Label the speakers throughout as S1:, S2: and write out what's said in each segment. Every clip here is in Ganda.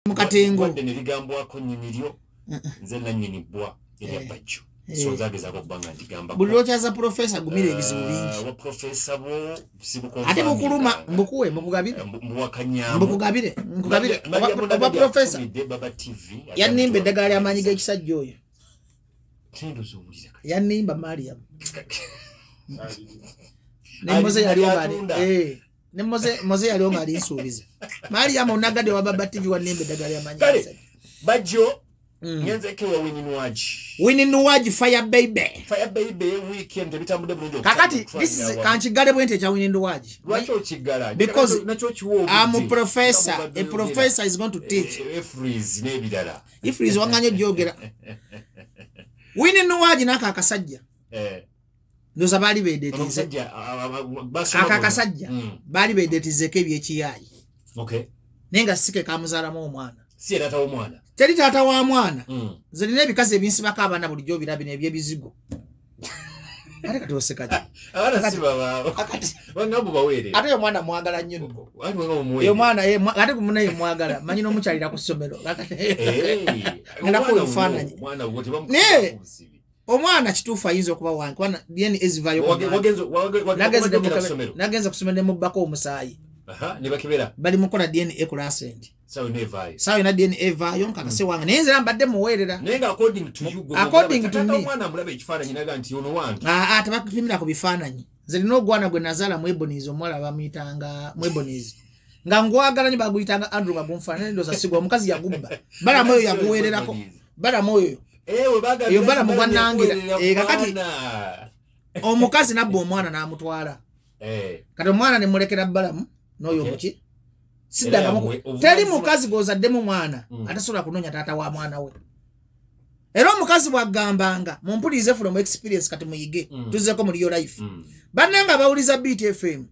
S1: mukatengo
S2: wadde nebigambwako nnyiniryo nze nannyinibwa erya bajjo so zagezako kubanga ntigamba
S1: buli lwokyaza profesa gumira ebizibu bingi
S2: wa profesa bo sibuko
S1: ate bukuluma mbukuwe mukugabire
S2: mbuwakanyambo
S1: mbukugabire oba profesa
S2: baba tv
S1: yanimba eddagala ly'amaanyi g'ekisajja oyo
S2: tendo z'owulira
S1: yanimba Mariam ne Moze yali ng'ali Moze yali ng'ali nsuubiza Mariam onagadde wa baba tv wanimba eddagala ly'amaanyi g'ekisajja
S2: bajjo nyenze wa Winnie
S1: Nuwaji Fire Baby
S2: weekend bitambudde bulungi
S1: kakati this is kanchigale bwente cha Winnie Nuwaji
S2: lwacho chigala
S1: because
S2: nacho chiwo
S1: I'm a professor is going to teach
S2: freeze nebidala
S1: freeze wanganyo jogera Winnie Nuwaji naka akasajja ndoza bali bedetize akakasajja bali bedetizeke ebyekiyayi
S2: okay
S1: nenga sike kamuzala mu omwana
S2: si era tawo mwana
S1: teri tata wa mwana zirina ebikazi ebinsibako abaana bulijjo birabi nebyebizigo ate kati osekaje
S2: abana si baba akati wangabu bawere
S1: ate yo mwana mwagala nnyo yo mwana ate kumuna ye mwagala manyi n'omukyalira ku ssomero ngenda kufananyi
S2: mwana wote
S1: omwana kituufu ayinza okuba wange kwana DNA ezivayo nagenza kusomera nemubbako omusaayi
S2: nebakibera
S1: bali mukola DNA ku Lancet
S2: sawa
S1: na DNA evaayo nkakase wange naye nzira mbadde muweerera
S2: nenga according to you
S1: according to me
S2: mwana mulabe ekifaananyi naga nti ono wange
S1: tabakupimira ku bifaananyi zirina ogwana gwe nazaala mwebonizi omuwala bamuyitanga mwebonizi nga ngwagala nyo baguyitanga Andrew bagumfaanane ndoza sigwa omukazi yagubba bala moyo yaguweererako bala moyo eyo bala mugwanangira kakati omukazi nabba omwana n'amutwala kati omwana ne mulekera balamu n'oyo muki siddamu teri mukazi gozaddemu mwana atasobola kunoonya taata wa mwana we era omukazi bwagambanga mumpulirize from experience kati muyige tuzeko muri yo life bannanga bawuliza BTFM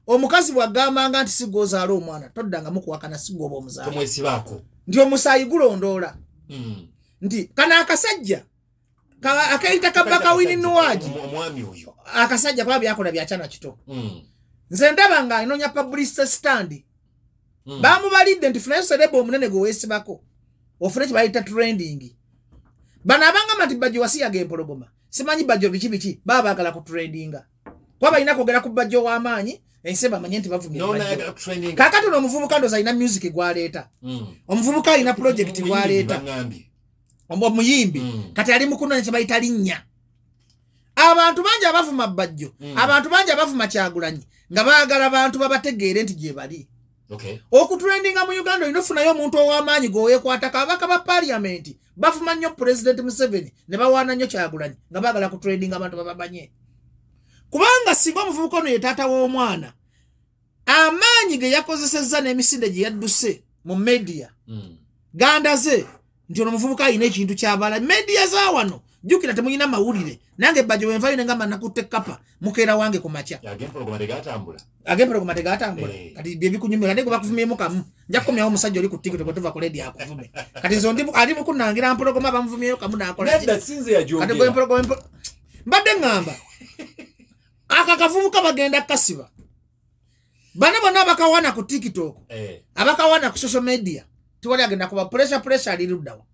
S1: omukazi bwagambanga nti sigozaala omwana toddanga mukuwakana sigoba omuzaala
S2: tomwesibako
S1: nti omusaayi gulondoola nti kana akasajja akaita kabaka Winnie Nuwaji
S2: omwami oyo
S1: akasajja kwa byakola byachana kito nze ndaba nga inonya publicity stand bamubalidde nti funa selebo omunene gwe weesibako ofune kibayita trending bana abanga mati bajjo wasiyaga empologoma simanyi bajjo biki baba bagala ku trendinga kwa balina kwogera ku bajjo w'amaanyi enseba manye nti bavumira kakati no omuvubuka ndoza ina music gwaleeta omuvubuka ina project gwaleeta omuyimbi kati ali mukuno ne kibayita linnya abantu bangi abavuma bajjo abantu bangi abavuma Kyagulanyi nga baagala abantu babategeere nti gye bali okutrendinga mu Uganda inofunayo omuntu ow'amaanyi gweweekwatako abaka ba parliament bafuma nnyo President Museveni ne bawaana nnyo Kyagulanyi nga baagala kutrendinga abantu babamanye kubanga singa omuvubuka ono ye taata w'omwana amaanyi ge yakozesezza n'emisinde gye yadduse mu media gandaze nti ono omuvubuka alina ekintu kyabala media za wano jukira temuyina mawulire nange bajjo wenvayo nengamba nakutte kapa mukeera wange ku makya agempologoma tegatambula kati bye bikunyumira ndego bakuvumyemu kamu nja kukomyawo omusajja oli ku TikTok bwe tuva ku ledi akuvume kati nzo ndi ali mukunangira mpologoma bamuvumyeyo kamu nakola kati gwe mpologoma mbadde ngamba aka kavubuka bagenda kasiba bana bonna bakawana ku TikTok abakawana ku social media tiwali agenda kuba pressure aliruddawo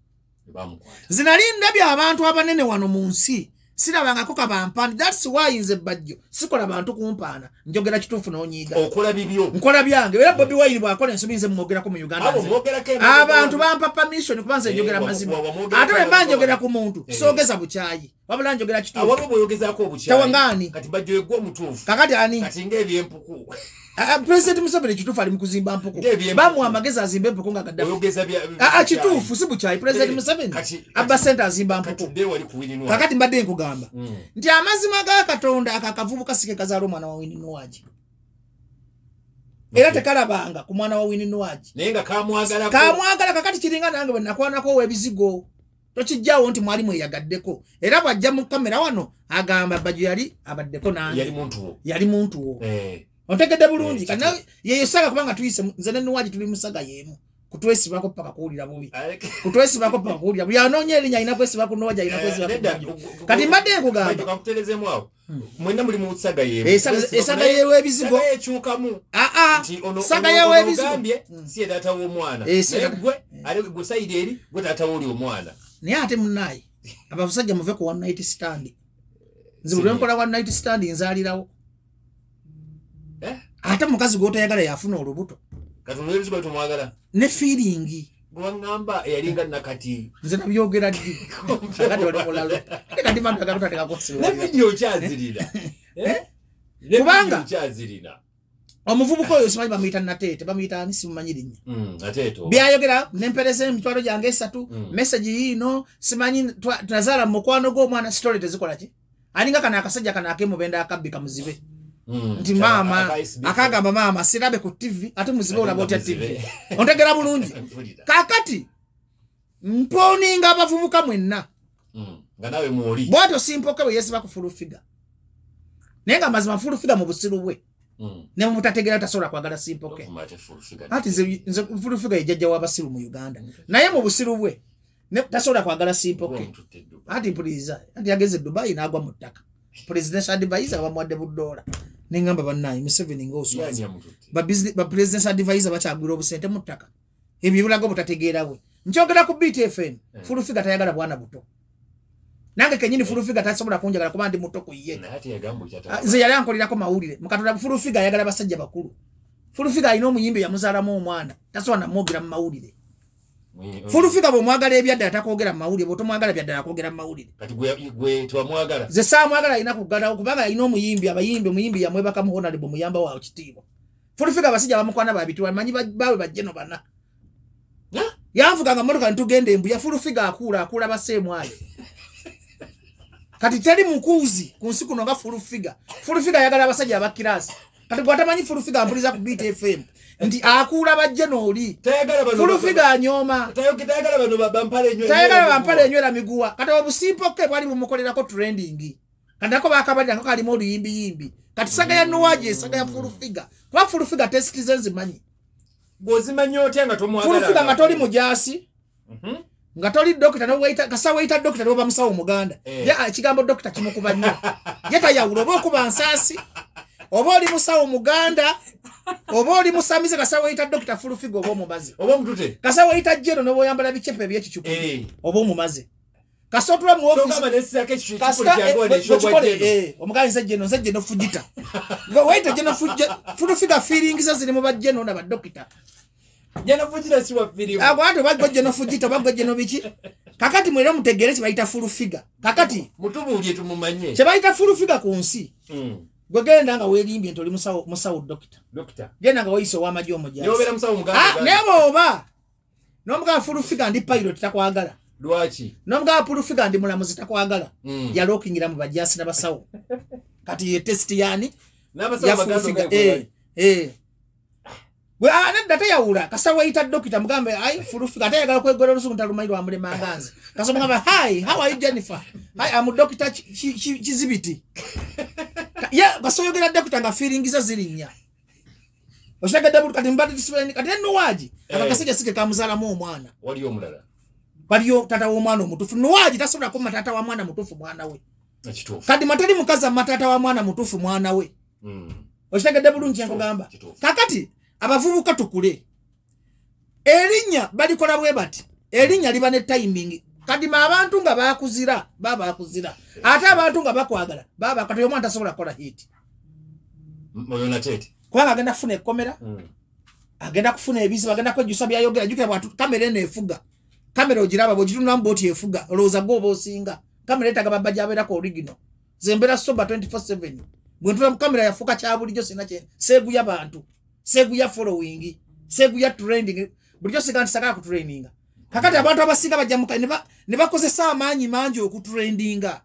S1: zinalinda bya abantu abanene wano mu nsi sirabangako kabampani that's why nze bajjo sikola bantu kumpaana njogera kituufu n'onyiiga
S2: okola bibyo
S1: nkola byange era Bobi Wine bwakola ensobi nze mwogerako mu Uganda abantu bampa permission kubanza njogera mazima ate bwe mba njogera ku muntu soogeza bukyayi wabula njogera kituufu
S2: awabo boyogezaako obukyayi
S1: tawangani
S2: kati bajjo yegwa omutuufu
S1: kakati ani
S2: kati ng'ebyempuku
S1: President Museveni kituufu ali mu kuzimba mpuku bamuwa amagezi azimba empuku nga Gaddafi kituufu si bukyayi President Museveni abba sente azimba mpuku kakati mbadde nkugamba nti amazima ga Katonda akakavubuka sike kazaala omwana wa Winnie Nuwaji era tekalabanga ku mwana wa Winnie Nuwaji
S2: naye nga kamwagala
S1: kakati kiringa nange bwe nakwanako ow'ebizigo tokijjawo nti mwali mweyagaddeko era bw'ajja mu kamera wano agamba bajjo yali abaddeko nange yali muntu wo ontegedde bulungi kati nawe yeyesaga kubanga tuyise nze ne Nuwaji tuli musaga yemu kutwesibako paka kuwulira bubi kutwesibako paka kuwulira buli anoonya erinnya alina kwesibako Nuwaji alina kwesibako kati mbadde nkugamba
S2: kakuterezeemu awo mwena muli mu saga yeemu
S1: esaga yeewe ebizigo
S2: ekyukamu
S1: saga yeewe ebizigo
S2: si taata w'omwana naye gwe ali gusaide eri gutatauli omwana
S1: naye ate munayi abasajja muve ku one night stand nzibulwe nkola one night stand nzalirawo ate mukazi gwotayagala yafuna olubuto
S2: katulwezi bwe tumwagala
S1: ne feeling
S2: gwangamba eyalinga nakati
S1: nze nabyogera ddi akati oli mulalo kati bantu agakutateka
S2: ne video kyazirira
S1: kubanga
S2: kyazirira
S1: omuvubuka oyo simanyi bamuyita Nateete bamuyita ani simumanyi linnya
S2: Nateete
S1: byayogera nempereza emitwalo gyange 3 message yino simanyi tunazaala mu mukwano gw'omwana story tezikola ki alinga kana akasajja kana akemubenda akabbika muzibe nti mama akagamba mama sirabe ku TV ate muzibe olaba otya TV ontegera bulungi kakati mponinga abavubuka mwenna
S2: nga nawe muoli
S1: bwato simpoke bwe yesiba ku full figure nenga mazima full figure mu busiru bwe ne mutategera tasobola kwagala simpoke ati nze full figure ejjajja w'abasiru mu Uganda naye mu busiru bwe ne tasobola kwagala simpoke ati puliza ati yageze Dubai n'agwa mu ttaka presidential advisor bamwadde buddola nengamba bannayi Museveni ngoso ba presidential advisor bakyagwira obusente mu ttaka ebyo bulago butategeera bwe nkyogera ku BTFM full figure tayagala bwana buto nange kenyini full figure tasobola kunjagala kuba ndi muto ku ye nze yali ankolirako mawulire mukatula full figure ayagala basajja bakulu full figure ayina omuyimbi yamuzaalamu omwana tasobola namwogera mu mawulire full figure bw'omwagala ebyadde atakwogera mu mawulire bw'otomwagala byadde akwogera mu mawulire
S2: kati gwe twamwagala
S1: ze saamwagala ayina kuggalawo kubanga ayina omuyimbi omuyimbi yamwebaka mu honorable muyamba waawo kitiibwa full figure abasajja bamukwana babitwa manyi bawe bajjeno bana yanvuganga mmotoka ntugenda embuya full figure akuula baseemwayo kati teri mukuuzi ku nsi kuno nga full figure ayagala abasajja abakiraasi kati gwatamanyi full figure ampuliza ku BTFM nti akuula bajjeno oli full figure anyoma tayagala bampale enywera miguwa kati obusimpoke bwali bumukolerako trending kati ako bakabalira nga kalimu oluyimbi kati saga ya Nuwaji esaga ya full figure kuba full figure test nzimanyi
S2: gwozimanyi otya nga tomwagala
S1: full figure nga toli mujasi nga toli dokita no waita kasa waita dokita no bamusawo muganda ya ekigambo dokita kimukuba nnyo yeta yawulo bokuba nsasi oba oli musawo muganda oba oli musamize kasa waita dokita full figure oba mumaze
S2: oba mutute
S1: kasa waita jero no boyambala bichepe by'ekichuku oba mumaze kasotula mu office
S2: kama nesi yake chichuku kyango ne shobwa jeno
S1: omuganze jeno fujita go waita jeno full figure feelings ziri mu bajeno na badokita
S2: jeno fujita si wa feeling
S1: agwate bagwe jeno fujita bagwe jeno biki kakati mwere mutegere kibayita full figure kakati
S2: mutubulye tumumanye
S1: kibayita full figure ku nsi gwegenda nga welimbi ntoli musawo dokita genda nga waiso wamaji omujazi
S2: yobera musawo muganda
S1: nebo oba nomuga full figure ndi pilot takwagala
S2: lwachi
S1: nomuga full figure ndi mulamuzi takwagala ya lookingira mu bajasi na basawo kati ye test yani
S2: n'abasawo baganda
S1: we ana data yaula kasa waita dokita mugambe ai full figure atayagala kwegora lusu ntalumairo amule manganzi kasa mugambe hi how are you Jennifer hi am doctor Chizibiti ya basoyogera dokita nga feelings zirinya oshaka double kati mbadi discipline kati Nuwaji akakasija sike kamuzala mu omwana
S2: wali omulala
S1: waliyo tata wo mwana omutufu Nuwaji tasobola ko matata wa mwana mutufu mwana we
S2: ekitufu
S1: kati matali mukaza matata wa mwana mutufu mwana we oshaka double nchi yakogamba kakati abavubuka tukule erinya balikola bwe bati erinya liba ne timing kadima abantu nga bakuzira baba akuzira ate abantu nga bakwagala baba kati omwana tasobola kola hit
S2: moyo na tete
S1: kwanga agenda kufuna ekomera agenda kufuna ebizibu agenda kwejusa byayogera jukira bwatu kamera ene efuga kamera ogiraba bojitunula mboti efuga loza go bosinga kamera etaga babajja aberako original zembera soba 24/7 bwentula kamera yafuka kyabulijjo sinache segu y'abantu segu ya following segu ya trending bulijjo siganti sakala ku training kakati abantu abasinga bajjamuka ne bakozesa amaanyi mangi okutrendinga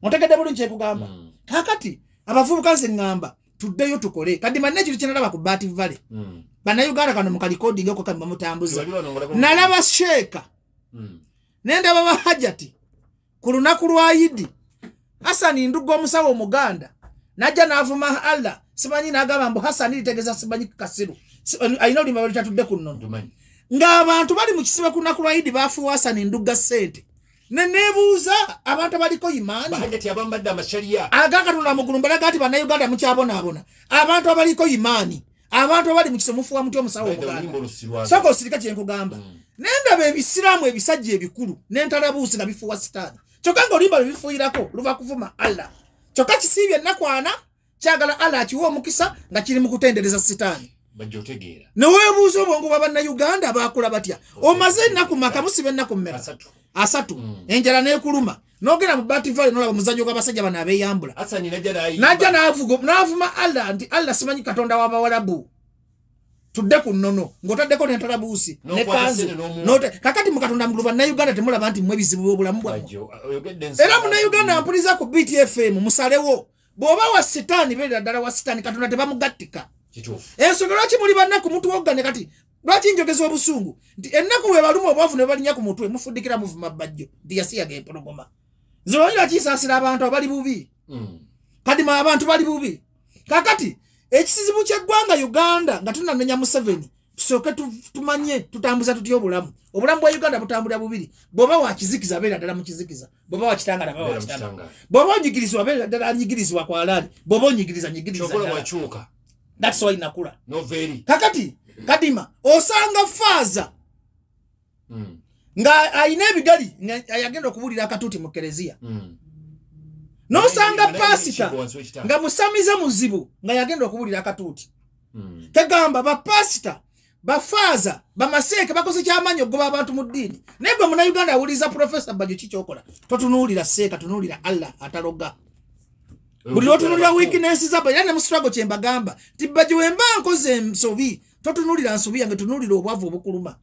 S1: mutegedde bulungi ekugamba kakati abavubuka nze ngamba tuddeyo tukole kadi manne kiri kyenalaba ku Bati Valley bannayuganda kano mu recording eko kamba mutambuza nalaba sheeka nendaba bahajati ku lunaku lwa Idi Hasani ndugo omusawo omuganda najja n'avuma Allah simanyi n'agamba mbu Hasani litegeza simanyi kasiru ayina olimba bali tatudde ku nnono ng'abantu bali mu kisibo ku lunaku lwa Idi baafuwa Hasani nduga ssente nenebuuza abantu abaliko imaani
S2: bahajati abambadde amasharia
S1: agakatonda mugulu mbalaga ati bannayuganda mukyabonaabona abantu abaliko imaani abantu abali mu kisomufu wa muti omusawo omuganda soko osirika kyenkugamba nendaba ebisiraamu ebisajja ebikulu n'entalabuusi nga bifuuwa sitaani kyokka ng'oluyimba lwebifuuyirako luva kuvuma Allah kyokka kisiibye ennakwana kyagala Allah akiwa omukisa nga kiri mu kutendereza sitaani neweebuuza obwongo bwa bannayuganda baakula batya omaze ennaku maka musiba ennaku mmeka asatu enjala n'ekuluma nogera mu Bativale nolaba muzanyo gw'abasajja bano abeeyambula najja n'avuma Allah nti Allah simanyi katonda w'abawalabu tudde ku nnono ng'otaddeko n'entalabuusi ne kanzu kakati mu katonda mu bannayuganda temulaba nti mmwe ebizibu by'obulamu bwammwe era munnayuganda mpuliza ku BTFM musalewo bw'oba wa sitaani beera ddala wa sitaani katonda tebamugattika ensonga lwaki muli bannaku mutuwoggane kati lwaki njogeza obusungu nti ennaku bwe baluma obwavu ne balinnya ku mutwe mufuddikira muvuma bajjo nti yasiyaga empologoma zolira kisaasira abantu abali bubi kadima abantu bali bubi kakati ekisizibu ky'eggwanga Uganda nga tunanenya Museveni tusooke tumanye tutambuza tutya obulamu bwa Uganda butambulira bubiri bw'oba wakizikiza abeera ddala mu kizikiza bw'oba wakitangala baba wakitangala bw'oba onyigirizibwa abeera ddala anyigirizibwa kwa alaali bw'oba onyigiriza that's why nakula
S2: no very
S1: kakati kadima osanga faza nga ayina ebigali ayagenda okubulira akatuuti mu Kereziya nosanga pasita nga musamize muzibu nga yagenda okubulira akatuuti tegamba bapasita bafaza bamaseeke bakoze kyamaanyi okugoba abantu mu ddiini naye gwe munnayuganda awuliriza Profesa Bajjo kikyokola totunuulira seeka tunuulira Allah ataloga buli otunulira weakness zaba era ne musitwago kyembagamba nti Bajjo wemba nkoze ensobi totunulira nsobi yange tunulira obwavu obukuluma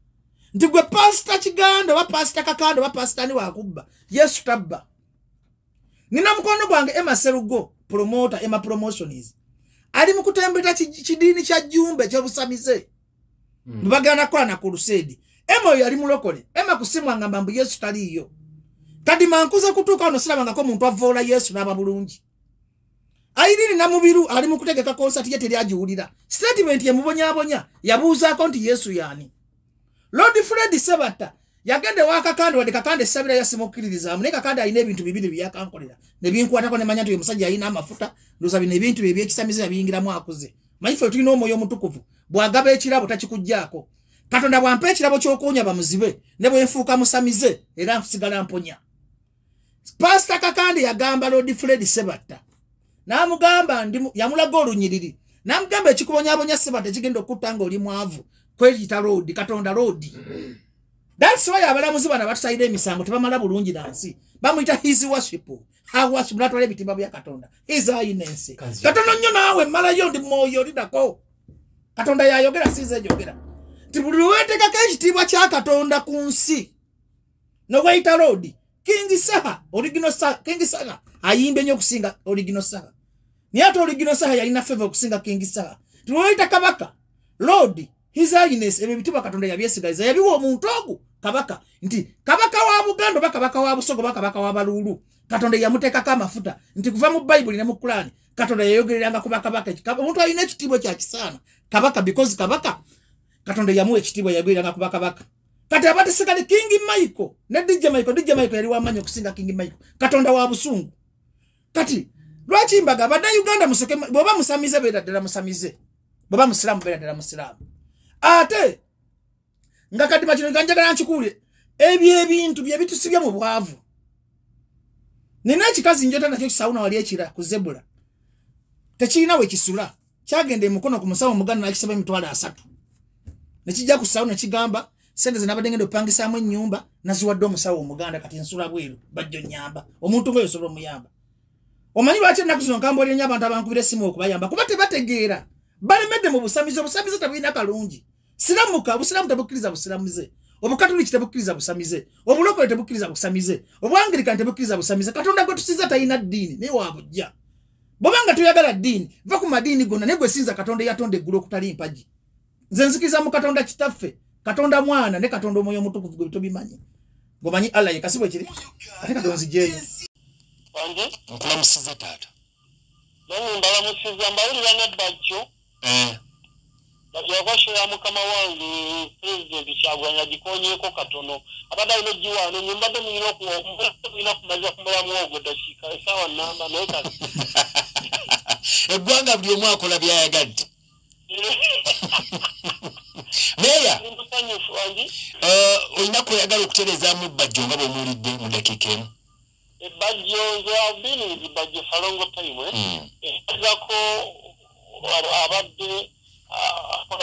S1: nti gwe pasita Kiganda wa pasita Kakanda wa pasita ni wakubba Yesu tabba nina mukono gwange Emma Serugo promoter Emma Promotions ali mu kutembeta kidiini kya Jumbe ky'obusamize mbagana kwa na crusade Emma yali mulokole Emma kusimwa ngamba mbu Yesu taliyo kadi mankuza kutuka ono silabanga ko muntu avoola Yesu n'aba bulungi Aidini na mubiru ali mu kutegeka concert ye teri ajiwulira statement ye mubonya yabuuzaako nti Yesu yani Lord Fred Sebata yagende wakakande wadde kakande sabira yasimukiririza amune kakande ayina ebintu bibiri byakankolera ne binkwatako ne manya nti omusajja ayina amafuta ndoza bino ebintu ebyekisamize yabiyingiramu akuze mayife tulina omwoyo omutukuvu bwagaba ekirabo takikujjaako Katonda bwampa ekirabo ky'okuwonya bamuzibe ne bwenfuuka musamize era nsigala mponya Pastor Kakande yagamba Lord Fred Sebata namugamba yamulaga olunyiriri namugamba ekikubonyabonya Sebata kigenda okutta ng'oli mwavu kweyita road Katonda road That's why abalamuzi bana batusaide emisango tebamala bulungi nansi bamuyita his worship how worship natwala ebitimba bya Katonda his highness Katonda nnyo naawe malayo ndi moyo lidako Katonda yayogera size jogera tibuli wetekako ekitiibwa kya Katonda ku nsi no wayita road King Saha original Saha King Saha ayimbe nnyo okusinga original Saha ni ate original Saha yalina favor okusinga King Saha tuwayita kabaka Lord his highness ebyo bitibwa Katonda yabyesigaliza yabiwa omuntu ogu kabaka nti kabaka wa Buganda ba kabaka wa Busogo ba kabaka wa Balulu Katonda yamutekako amafuta nti kuva mu Bible ne mu Quran Katonda yayogereranga ku bakabaka omuntu alina ekitiibwa kya kisaana kabaka because kabaka Katonda yamuwa ekitiibwa yayogereranga ku bakabaka kati abatesekale King Michael ne DJ Michael yali wamanyi okusinga King Michael Katonda wa busungu kati lwaki mbaga abadde Uganda musoke boba musamize beera ddala musamize boba musiramu beera ddala musiramu ate nga kadima kino kanjagala nkikule ebyo ebintu bye bitusibya mu bwavu nina ekikazi njota nakyo kisawuna wali ekira ku Zebula tekirina we kisula kyagenda emukono ku musawo Muganda nakisaba emitwalo 3 nekijja ku sawuna kigamba sente zinabadde ngenda opangisaamu ennyumba naziwadde omusawo Omuganda kati nsula bweru bajjo nyamba omuntu ngoyo osobola omuyamba omanyi lwaki ennaku zino nkambulira nnyo abantu abankubira essimu okubayamba kuba tebategeera balemedde mu busamize tabulina kalungi siramuka obusiramu tebukkiriza busiramuze obukatoliki tebukkiriza busamize obulokole tebukkiriza busamize obwangirikani tebukkiriza busamize Katonda gwe tusinza talina ddiini naye wabujja bwobanga toyagala ddiini va ku madiini gonna naye gwe sinza Katonda eyatonda eggulu okutali mpagi nze nzikiriza mu Katonda kitaffe Katonda mwana ne Katonda omwoyo omutukuvu gwe tobimanyi gomanyi Allah ye kasibwe kiri ate katonzi jeyo
S2: nkulamusiza taata
S3: mbalamusiza mbawulira ne Bajjo yakwashira mukama wange president Kyagulanyi agikonyeeko katono abadde alina egiwaano nyumbadde mulina kumaza kumula mwogo dakika esaawa namba naye kati
S2: eggwanga buli omu akola byayagadde Meya olina kweyagala okuterezaamu bajjo nga bw'omuwulidde mu dakiika emu.
S3: Bajjo nze bajjo falongo time ezako abadde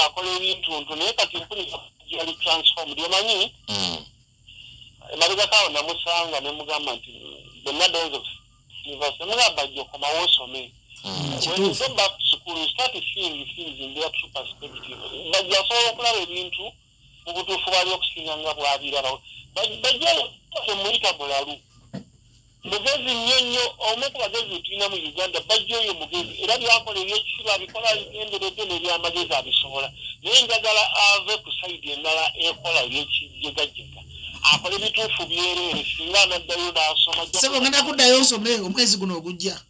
S3: akola ebintu naye kati mpulira yali transformed omanyi emabegakawo namusanga ne mugamba nti bonna dozo university mugamba bajjo komawo osome. When you go back to school, you start seeing things in their true perspective. But you also okulaba ebintu mu butuufu bali okusinga nga bwabiraba. Bajja omuita bulalu. Mugezi nnyo omu ku bagezi tulina mu Uganda bajja oyo mugezi era byakola ebyekisibo abikola enderedde n'ebyamagezi abisobola. Naye njagala ave ku sayidi endala ekola ebyekijegajega. Akola ebituufu byereere singa anaddayo n'asoma.
S1: Sebo ngenda kuddayo nsome omwezi guno ogujja.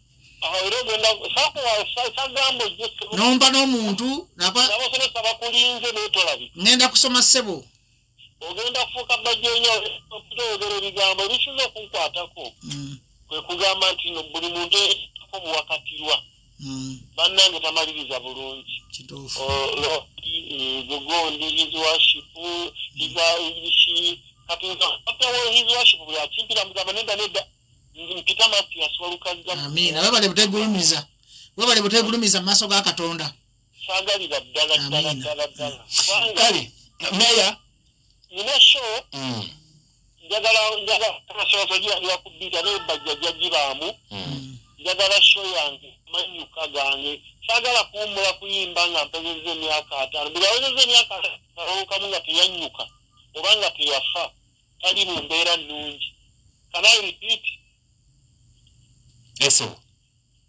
S1: Nomba n'omuntu
S3: n'abasomesa bakulinze n'etolabi
S1: ngenda kusoma ssebo
S3: ogenda kufuuka bajjo nnyo okutoogera ebigambo ebisuza okunkwatako kwe kugamba nti buli muntu ko buwakatirwa bannange tamaliriza bulungi gogondi his worship his worship buli akimpira mugamba nedda mpita mati yaswalukaza.
S1: Amina. Webale butegulumiza maaso ga Katonda.
S3: Sagalira ddala.
S2: Kale, Meya.
S3: Nina show. Njagala kasozo ya kubita ne bajja jibaamu. Njagala show yange manyuka gange. Sagala kuumula kuyimba nga mpezeze myaka 5. Bulaweze myaka 5 kamunga teyanyuka. Obanga teyafa. Kali mu mbeera nnungi. Can I repeat?
S2: Eso.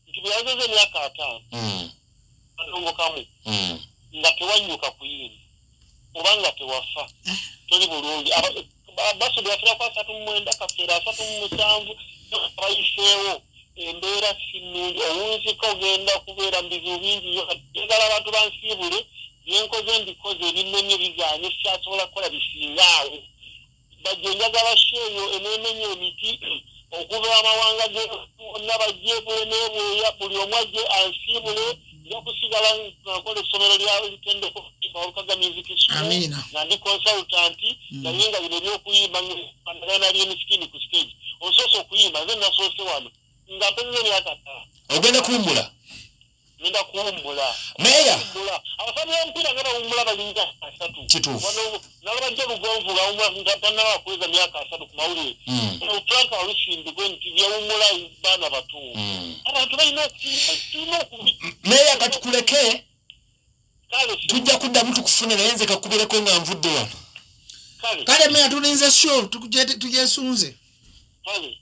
S3: Ntibyazeze myaka 5. Ndongo kamu. Nga tewanyuka kuyimba. Obanga tewafa. Toli bulungi. Baso byafira kwa 3 kafera 3 bayiseewo embeera sinungi owunzi ko genda kubeera mbizu bingi yagala abantu bansiibule yenkoze ndikoze ebinnemye bizaanye syasobola kukola bisingaawo. Bajje njagala sheeyo enemenye emiti okuva amawanga ge nabajjebule n'ebweya buli omu ajje ansiibule njakusigala nakola essomero lyawe litendeko Olukaga Music School.
S1: Amina.
S3: Nandi consultant nayenga bino byokuyimba ngana lyemisikini ku stage ososo okuyimba nze nasoose wano nga mpezeze myaka 5.
S2: Ogenda kuwummula?
S3: Ngenda kuwummula.
S2: Meya.
S3: Abasabi b'omupiira nga bawummula balinga 3.
S2: Kituufu.
S3: Nalabajja Lugonvu nga tannaba kuweza myaka 3 ku mawulire. Frank Olusimbi gwe nti byawummula baana bato. Abantu balina
S2: Meya katukuleke. Tujja kuddamu tukufune naye nze kakubireko nga nvudde wano.
S1: Kale Meya tulinze show tujesunze.
S3: Kale.